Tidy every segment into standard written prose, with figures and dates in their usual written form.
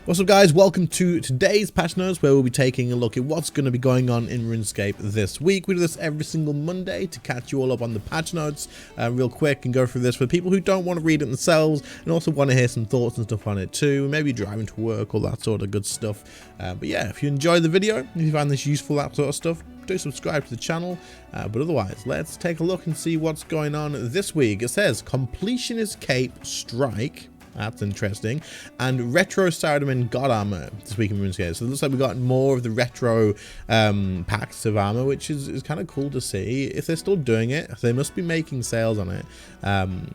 What's up guys, welcome to today's patch notes where we'll be taking a look at what's going to be going on in RuneScape this week. We do this every single Monday to catch you all up on the patch notes real quick and go through this for people who don't want to read it themselves and also want to hear some thoughts and stuff on it too, maybe driving to work, all that sort of good stuff. But yeah, if you enjoyed the video, if you find this useful, that sort of stuff, do subscribe to the channel. But otherwise, let's take a look and see what's going on this week. It says Completionist Cape Strike. That's interesting. And Retro Saradomin God Armor this week in RuneScape. So it looks like we got more of the retro packs of armor, which is kind of cool to see. If they're still doing it, they must be making sales on it,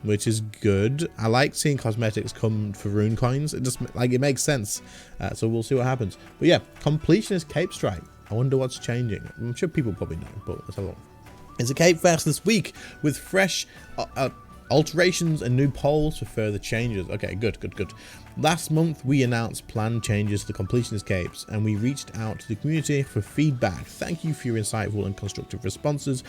which is good. I like seeing cosmetics come for rune coins. It just it makes sense. So we'll see what happens. But yeah, Completionist Cape Strike. I wonder what's changing. I'm sure people probably know, but let's have a look. It's a Cape Fest this week with fresh alterations and new polls for further changes. Okay, good. Last month we announced planned changes to the Completionist Capes and we reached out to the community for feedback. Thank you for your insightful and constructive responses.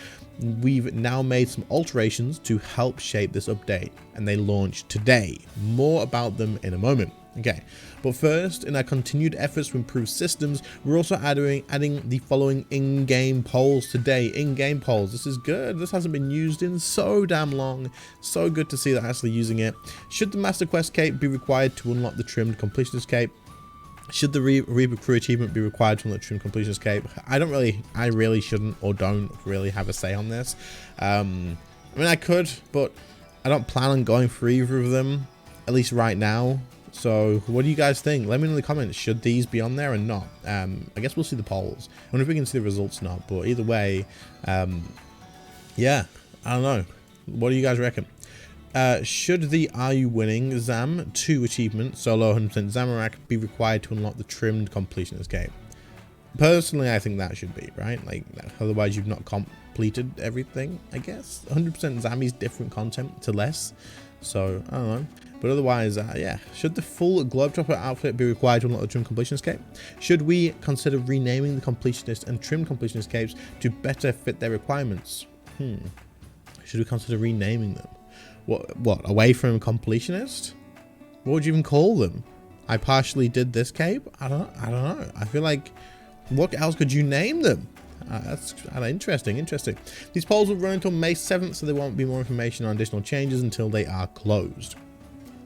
We've now made some alterations to help shape this update and they launch today. More about them in a moment. Okay, but first, in our continued efforts to improve systems, we're also adding the following in-game polls today. In-game polls, this is good. This hasn't been used in so damn long. So good to see that actually using it. Should the Master Quest Cape be required to unlock the trimmed Completionist Cape? Should the Reaper Crew achievement be required to unlock the trimmed Completionist Cape? I really shouldn't or don't really have a say on this. I mean, I could, but I don't plan on going for either of them, at least right now. So what do you guys think? Let me know in the comments. Should these be on there or not? I guess we'll see the polls. I wonder if we can see the results or not. But either way, yeah, I don't know. What do you guys reckon? Should the Are You Winning Zam 2 achievement, solo 100% Zamorak, be required to unlock the trimmed Completionist Cape? Personally, I think that should be, right? Like, otherwise you've not completed everything, I guess. 100% Zami's different content to less. So, I don't know. But otherwise, yeah. Should the full Globetrotter outfit be required to unlock the trimmed Completionist Cape? Should we consider renaming the Completionist and trimmed Completionist Capes to better fit their requirements? Should we consider renaming them? What? Away from Completionist? What would you even call them? I partially did this cape? I don't know. I feel like, what else could you name them? That's interesting. These polls will run until May 7th, so there won't be more information on additional changes until they are closed.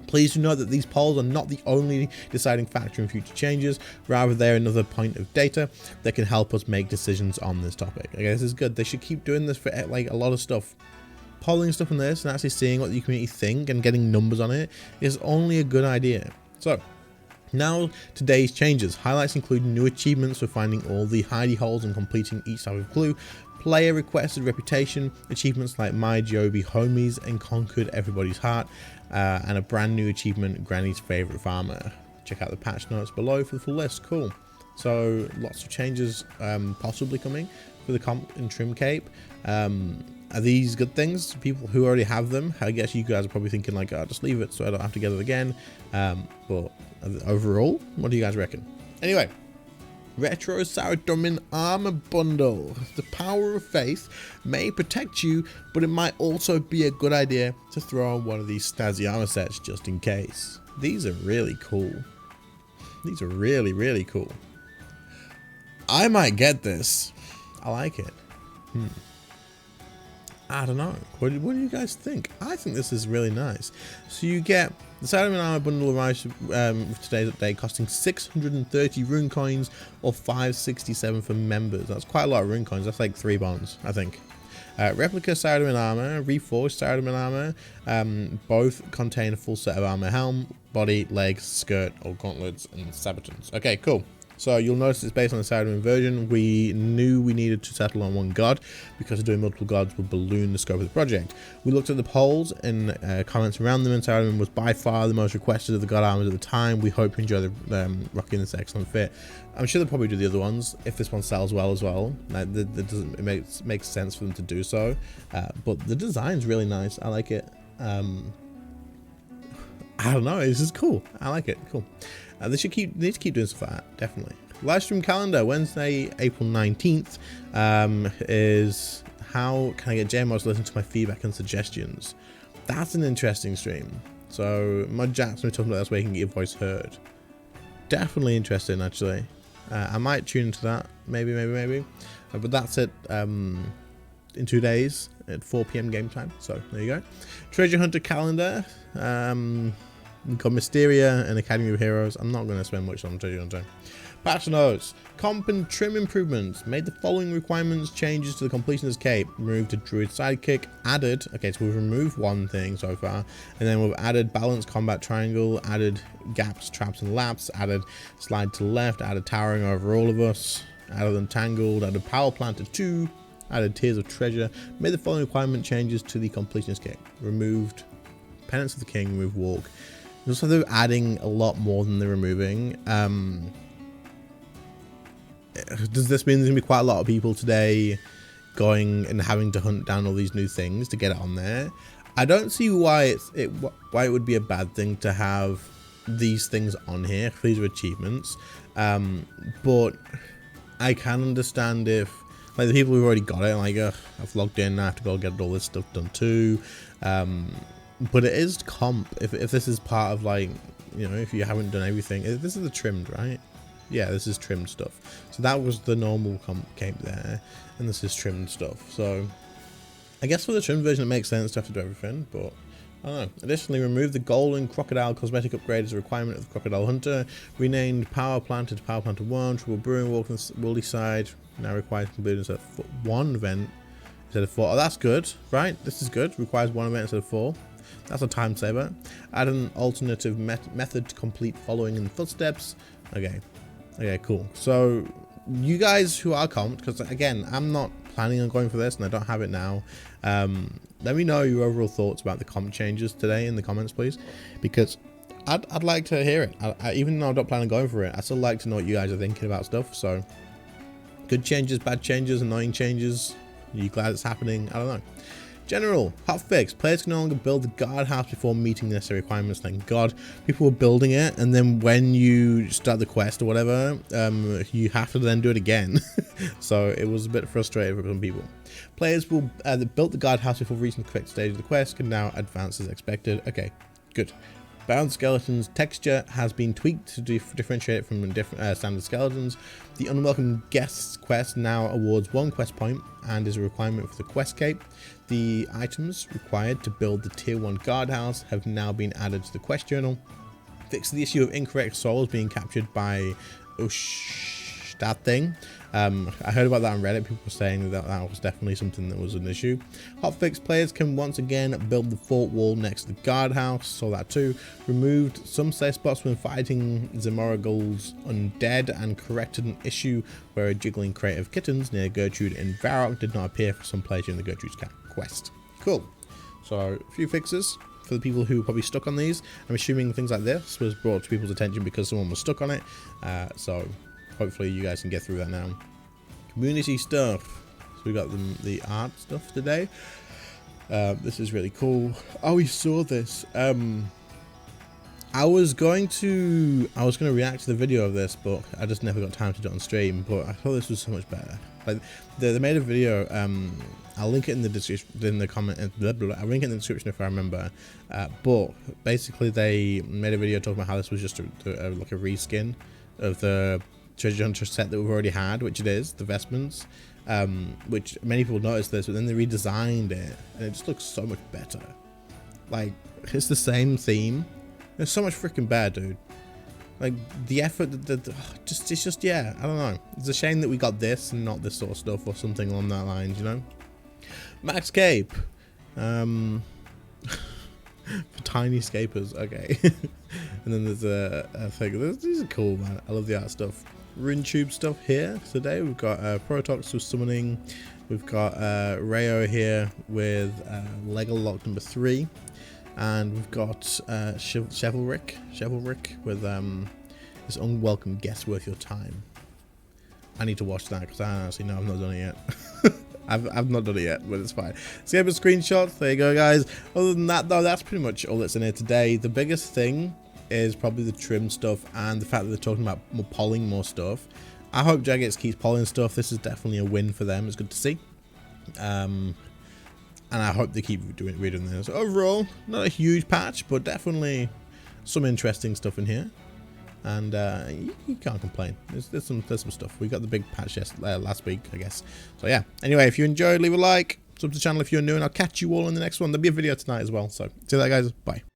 Please do note that these polls are not the only deciding factor in future changes. Rather, they're another point of data that can help us make decisions on this topic. Okay, this is good. They should keep doing this for like a lot of stuff. Polling stuff on this and actually seeing what the community think and getting numbers on it is only a good idea. So, now today's changes. Highlights include new achievements for finding all the hidey holes and completing each type of clue. Player requested reputation, achievements like My Joby Homies and Conquered Everybody's Heart, and a brand new achievement, Granny's Favorite Farmer. Check out the patch notes below for the full list. Cool. So lots of changes possibly coming for the comp and trim cape. Are these good things? People who already have them, I guess you guys are probably thinking like, oh, just leave it so I don't have to get it again. But overall, what do you guys reckon? Anyway, Retro Saradomin Armor Bundle. The power of faith may protect you, but it might also be a good idea to throw on one of these snazzy armor sets just in case. These are really cool. These are really cool. I might get this. I like it. I don't know. What do you guys think? I think this is really nice. So you get the Saradomin Armor Bundle arrives with today's update, costing 630 rune coins or 567 for members. That's quite a lot of rune coins. That's like 3 bonds, I think. Replica Saradomin Armor, Reforged Saradomin Armor, both contain a full set of armor: helm, body, legs, skirt, or gauntlets, and sabatons. Okay, cool. So you'll notice it's based on the Saradomin version. We knew we needed to settle on one god because doing multiple gods would balloon the scope of the project. We looked at the polls and comments around them, and Saradomin was by far the most requested of the god armors at the time. We hope you enjoy rocking this excellent fit. I'm sure they'll probably do the other ones if this one sells well as well. It makes sense for them to do so. But the design's really nice. I like it. I don't know. This is cool. I like it. Cool. They need to keep doing stuff like that, definitely. Livestream calendar, Wednesday, April 19th, is how can I get JMOds to listen to my feedback and suggestions? That's an interesting stream. So, Jagex, we're talking about this way you can get your voice heard. definitely interesting, actually. I might tune into that, maybe. But that's it. In 2 days at 4 p.m. game time. So there you go. Treasure Hunter calendar. We've got Mysteria and Academy of Heroes. I'm not going to spend much on Treasure Hunter. Patch notes. Comp and trim improvements. Made the following requirements changes to the Completionist Cape. Removed a Druid Sidekick. Added. Okay, so we've removed one thing so far. And then we've added Balanced Combat Triangle. Added Gaps, Traps, and Laps. Added Slide to the Left. Added Towering over all of us. Added Entangled. Added Power Planter 2. Added Tears of Treasure. Made the following requirement changes to the Completionist Cape. Removed Penance of the King. Removed Walk. Also, they're adding a lot more than they're removing. Does this mean there's going to be quite a lot of people today going and having to hunt down all these new things to get it on there? I don't see why why it would be a bad thing to have these things on here. These are achievements. But I can understand if, like, the people who've already got it, like, I've logged in, I have to go get all this stuff done too. But it is comp. If this is part of, like, you know, if you haven't done everything, this is the trimmed, right? Yeah, this is trimmed stuff. So that was the normal comp cape there, and this is trimmed stuff. So I guess for the trimmed version, it makes sense to have to do everything, but I don't know. Additionally, remove the golden crocodile cosmetic upgrade as a requirement of the Crocodile Hunter. Renamed Power Planter to Power Planter 1. Triple Brewing Walk on the Woolly side. Now requires completing instead of 1 event instead of 4. Oh, that's good, right? This is good. Requires 1 event instead of 4. That's a time saver. Add an alternative method to complete following in the footsteps. Okay, cool. So you guys who are comped, because again, I'm not planning on going for this and I don't have it now. Let me know your overall thoughts about the comp changes today in the comments, please, because I'd like to hear it. Even though I don't plan on going for it, I still like to know what you guys are thinking about stuff. So good changes, bad changes, annoying changes. Are you glad it's happening? I don't know. General, hotfix. Players can no longer build the guardhouse before meeting the necessary requirements. Thank God. People were building it, and then when you start the quest or whatever, you have to then do it again. So it was a bit frustrating for some people. Players that built the guardhouse before reaching the correct stage of the quest can now advance as expected. Okay, good. Bound Skeleton's texture has been tweaked to differentiate it from different standard skeletons. The Unwelcome Guests quest now awards 1 quest point and is a requirement for the quest cape. The items required to build the tier 1 guardhouse have now been added to the quest journal. Fix the issue of incorrect souls being captured by that thing. I heard about that on Reddit. People were saying that was definitely something that was an issue. Hotfix. Players can once again build the fort wall next to the guardhouse. Saw that too. Removed some safe spots when fighting Zamoragul's undead and corrected an issue where a jiggling crate of kittens near Gertrude in Varrock did not appear for some players during the Gertrude's quest. Cool. So a few fixes for the people who were probably stuck on these. I'm assuming things like this was brought to people's attention because someone was stuck on it. So hopefully you guys can get through that now. Community stuff. So we got the art stuff today. This is really cool. Oh, we saw this. I was going to react to the video of this, but I just never got time to do it on stream. But I thought this was so much better. Like they made a video. I'll link it in the description, in the comment. Blah, blah, blah. I'll link it in the description if I remember. But basically, they made a video talking about how this was just like a reskin of the Treasure Hunter set that we've already had, which it is, the vestments, which many people noticed this, but then they redesigned it and it just looks so much better. Like, it's the same theme. It's so much freaking better, dude. Like, the effort, it's just, yeah, I don't know. It's a shame that we got this and not this sort of stuff or something along that lines, you know? Max Cape. For tiny scapers, okay. And then there's a thing. These are cool, man. I love the art stuff. Rune Tube stuff here today. We've got Protox with summoning. We've got Rayo here with Legalock number 3. And we've got Chivalric with this Unwelcome Guest Worth Your Time. I need to watch that because I honestly know I've not done it yet. I've not done it yet, but it's fine. Skip a screenshots. There you go, guys. Other than that, though, that's pretty much all that's in here today. The biggest thing is probably the trim stuff and the fact that they're talking about polling more stuff. I hope Jagex keeps polling stuff. This is definitely a win for them. It's good to see. And I hope they keep redoing this. Overall, not a huge patch, but definitely some interesting stuff in here. and you can't complain. There's some stuff. We got the big patch last week, I guess. So yeah. Anyway, if you enjoyed, leave a like, sub to the channel if you're new, and I'll catch you all in the next one. There'll be a video tonight as well. So see you later, guys. Bye.